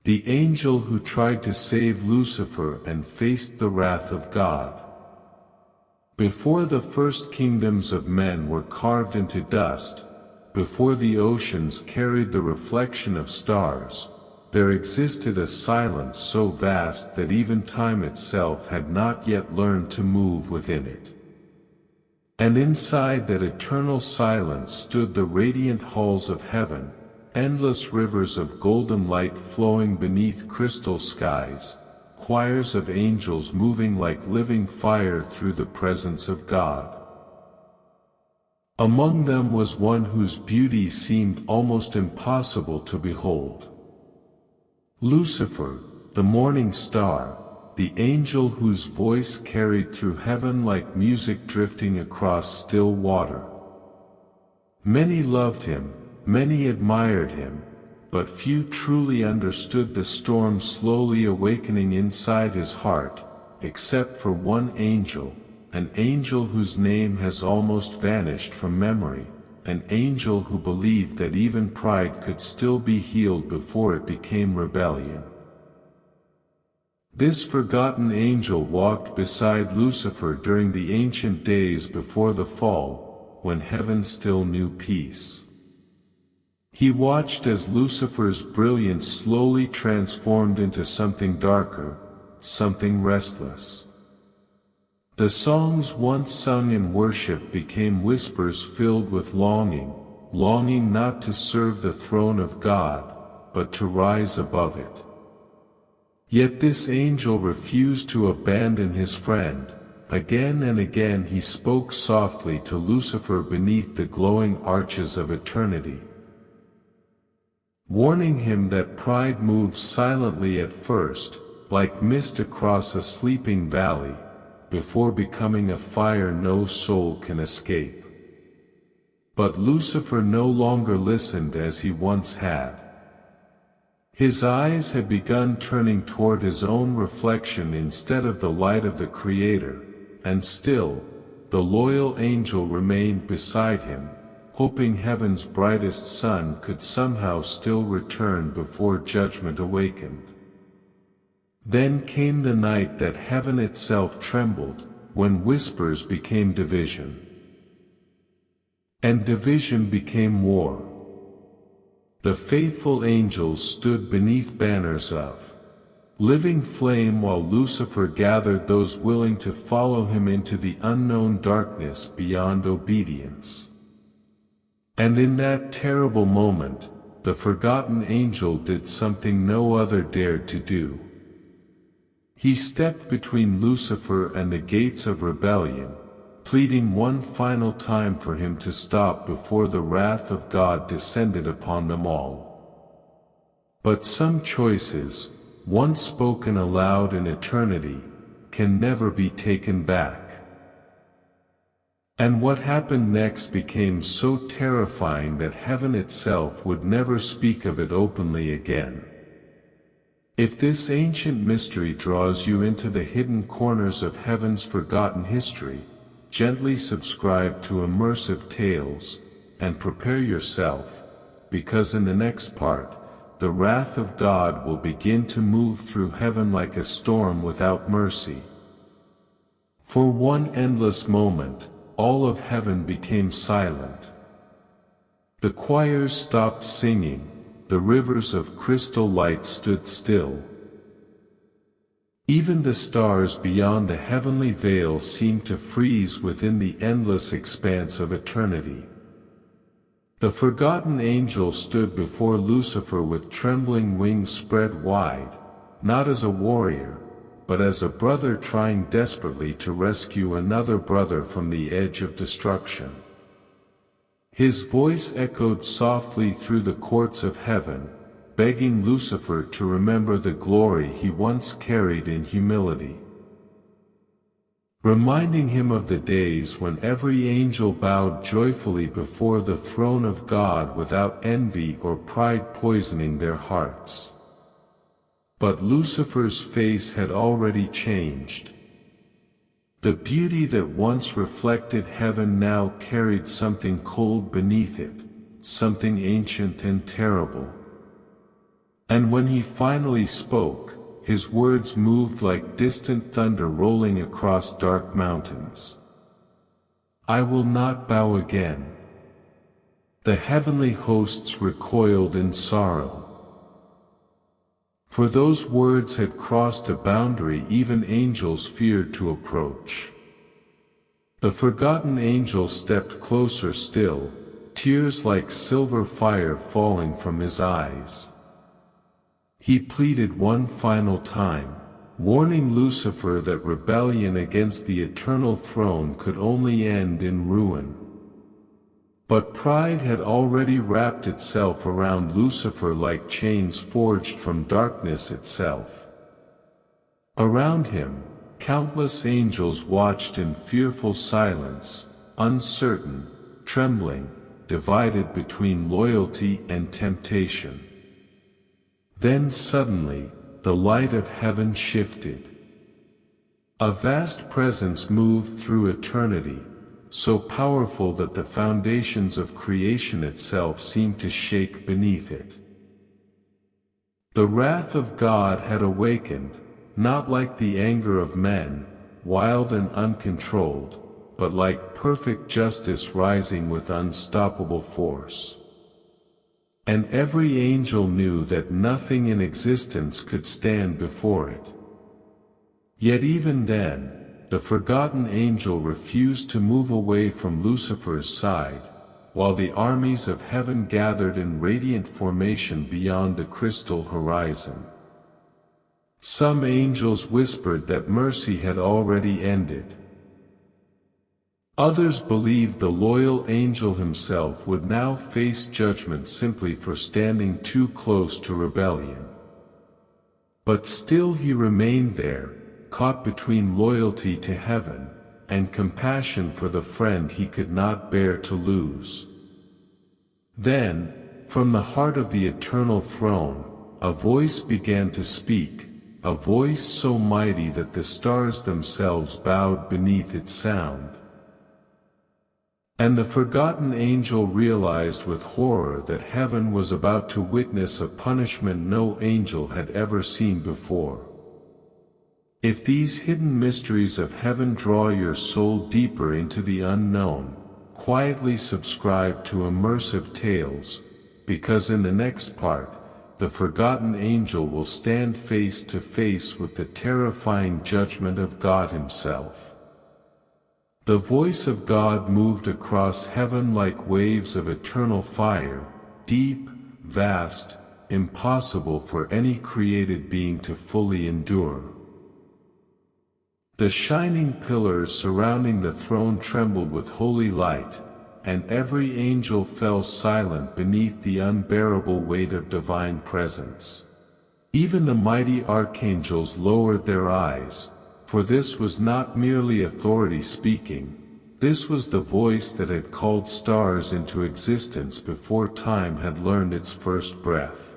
the angel who tried to save Lucifer and faced the wrath of God. Before the first kingdoms of men were carved into dust, before the oceans carried the reflection of stars, there existed a silence so vast that even time itself had not yet learned to move within it. And inside that eternal silence stood the radiant halls of heaven, endless rivers of golden light flowing beneath crystal skies, choirs of angels moving like living fire through the presence of God. Among them was one whose beauty seemed almost impossible to behold. Lucifer, the morning star, the angel whose voice carried through heaven like music drifting across still water. Many loved him, many admired him, but few truly understood the storm slowly awakening inside his heart, except for one angel, an angel whose name has almost vanished from memory, an angel who believed that even pride could still be healed before it became rebellion. This forgotten angel walked beside Lucifer during the ancient days before the fall, when heaven still knew peace. He watched as Lucifer's brilliance slowly transformed into something darker, something restless. The songs once sung in worship became whispers filled with longing, longing not to serve the throne of God, but to rise above it. Yet this angel refused to abandon his friend. Again and again he spoke softly to Lucifer beneath the glowing arches of eternity, warning him that pride moves silently at first, like mist across a sleeping valley, before becoming a fire no soul can escape. But Lucifer no longer listened as he once had. His eyes had begun turning toward his own reflection instead of the light of the Creator, and still, the loyal angel remained beside him, hoping heaven's brightest sun could somehow still return before judgment awakened. Then came the night that heaven itself trembled, when whispers became division. And division became war. The faithful angels stood beneath banners of living flame while Lucifer gathered those willing to follow him into the unknown darkness beyond obedience. And in that terrible moment, the forgotten angel did something no other dared to do. He stepped between Lucifer and the gates of rebellion, pleading one final time for him to stop before the wrath of God descended upon them all. But some choices, once spoken aloud in eternity, can never be taken back. And what happened next became so terrifying that heaven itself would never speak of it openly again. If this ancient mystery draws you into the hidden corners of heaven's forgotten history, gently subscribe to Immersive Tales, and prepare yourself, because in the next part, the wrath of God will begin to move through heaven like a storm without mercy. For one endless moment, all of heaven became silent. The choirs stopped singing, the rivers of crystal light stood still. Even the stars beyond the heavenly veil seemed to freeze within the endless expanse of eternity. The forgotten angel stood before Lucifer with trembling wings spread wide, not as a warrior, but as a brother trying desperately to rescue another brother from the edge of destruction. His voice echoed softly through the courts of heaven, begging Lucifer to remember the glory he once carried in humility. Reminding him of the days when every angel bowed joyfully before the throne of God without envy or pride poisoning their hearts. But Lucifer's face had already changed. The beauty that once reflected heaven now carried something cold beneath it, something ancient and terrible. And when he finally spoke, his words moved like distant thunder rolling across dark mountains. "I will not bow again." The heavenly hosts recoiled in sorrow. For those words had crossed a boundary even angels feared to approach. The forgotten angel stepped closer still, tears like silver fire falling from his eyes. He pleaded one final time, warning Lucifer that rebellion against the eternal throne could only end in ruin. But pride had already wrapped itself around Lucifer like chains forged from darkness itself. Around him, countless angels watched in fearful silence, uncertain, trembling, divided between loyalty and temptation. Then suddenly, the light of heaven shifted. A vast presence moved through eternity, so powerful that the foundations of creation itself seemed to shake beneath it. The wrath of God had awakened, not like the anger of men, wild and uncontrolled, but like perfect justice rising with unstoppable force. And every angel knew that nothing in existence could stand before it. Yet even then, the forgotten angel refused to move away from Lucifer's side, while the armies of heaven gathered in radiant formation beyond the crystal horizon. Some angels whispered that mercy had already ended. Others believed the loyal angel himself would now face judgment simply for standing too close to rebellion. But still he remained there, caught between loyalty to heaven, and compassion for the friend he could not bear to lose. Then, from the heart of the eternal throne, a voice began to speak, a voice so mighty that the stars themselves bowed beneath its sound. And the forgotten angel realized with horror that heaven was about to witness a punishment no angel had ever seen before. If these hidden mysteries of heaven draw your soul deeper into the unknown, quietly subscribe to Immersive Tales, because in the next part, the forgotten angel will stand face to face with the terrifying judgment of God himself. The voice of God moved across heaven like waves of eternal fire, deep, vast, impossible for any created being to fully endure. The shining pillars surrounding the throne trembled with holy light, and every angel fell silent beneath the unbearable weight of divine presence. Even the mighty archangels lowered their eyes, for this was not merely authority speaking, this was the voice that had called stars into existence before time had learned its first breath.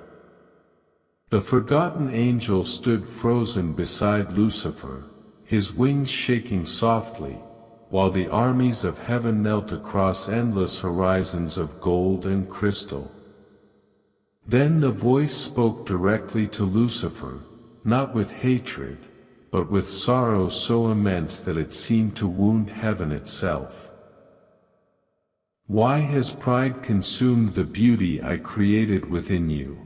The forgotten angel stood frozen beside Lucifer, his wings shaking softly, while the armies of heaven knelt across endless horizons of gold and crystal. Then the voice spoke directly to Lucifer, not with hatred, but with sorrow so immense that it seemed to wound heaven itself. "Why has pride consumed the beauty I created within you?"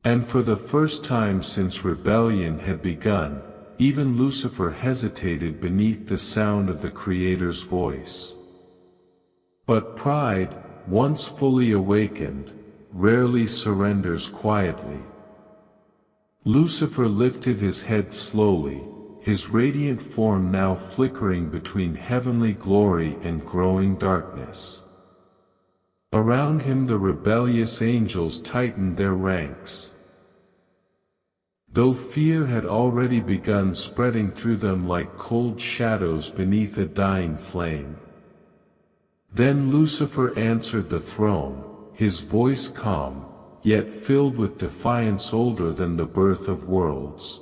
And for the first time since rebellion had begun, even Lucifer hesitated beneath the sound of the Creator's voice. But pride, once fully awakened, rarely surrenders quietly. Lucifer lifted his head slowly, his radiant form now flickering between heavenly glory and growing darkness. Around him the rebellious angels tightened their ranks. Though fear had already begun spreading through them like cold shadows beneath a dying flame. Then Lucifer answered the throne, his voice calm, yet filled with defiance older than the birth of worlds.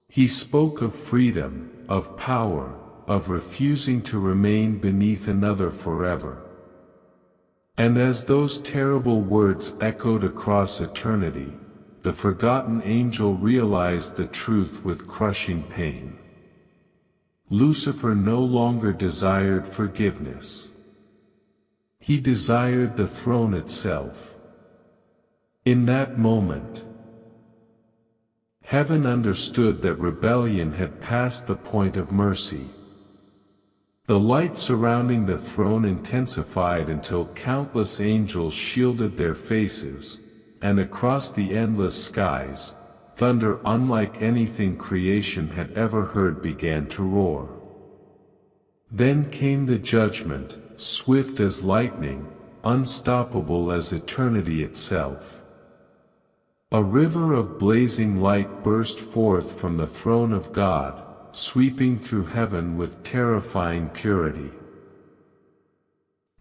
He spoke of freedom, of power, of refusing to remain beneath another forever. And as those terrible words echoed across eternity, the forgotten angel realized the truth with crushing pain. Lucifer no longer desired forgiveness. He desired the throne itself. In that moment, heaven understood that rebellion had passed the point of mercy. The light surrounding the throne intensified until countless angels shielded their faces, and across the endless skies, thunder unlike anything creation had ever heard began to roar. Then came the judgment, swift as lightning, unstoppable as eternity itself. A river of blazing light burst forth from the throne of God, sweeping through heaven with terrifying purity.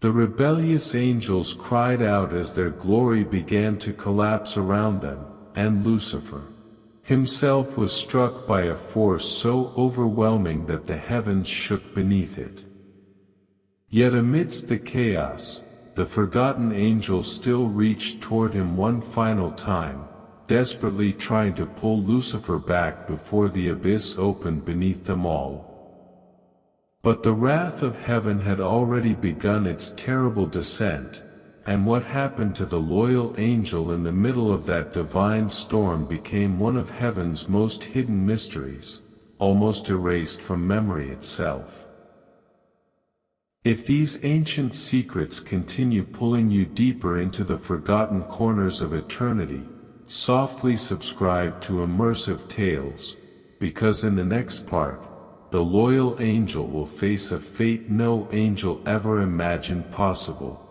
The rebellious angels cried out as their glory began to collapse around them, and Lucifer himself was struck by a force so overwhelming that the heavens shook beneath it. Yet amidst the chaos, the forgotten angel still reached toward him one final time, desperately trying to pull Lucifer back before the abyss opened beneath them all. But the wrath of heaven had already begun its terrible descent, and what happened to the loyal angel in the middle of that divine storm became one of heaven's most hidden mysteries, almost erased from memory itself. If these ancient secrets continue pulling you deeper into the forgotten corners of eternity, softly subscribe to Immersive Tales, because in the next part, the loyal angel will face a fate no angel ever imagined possible.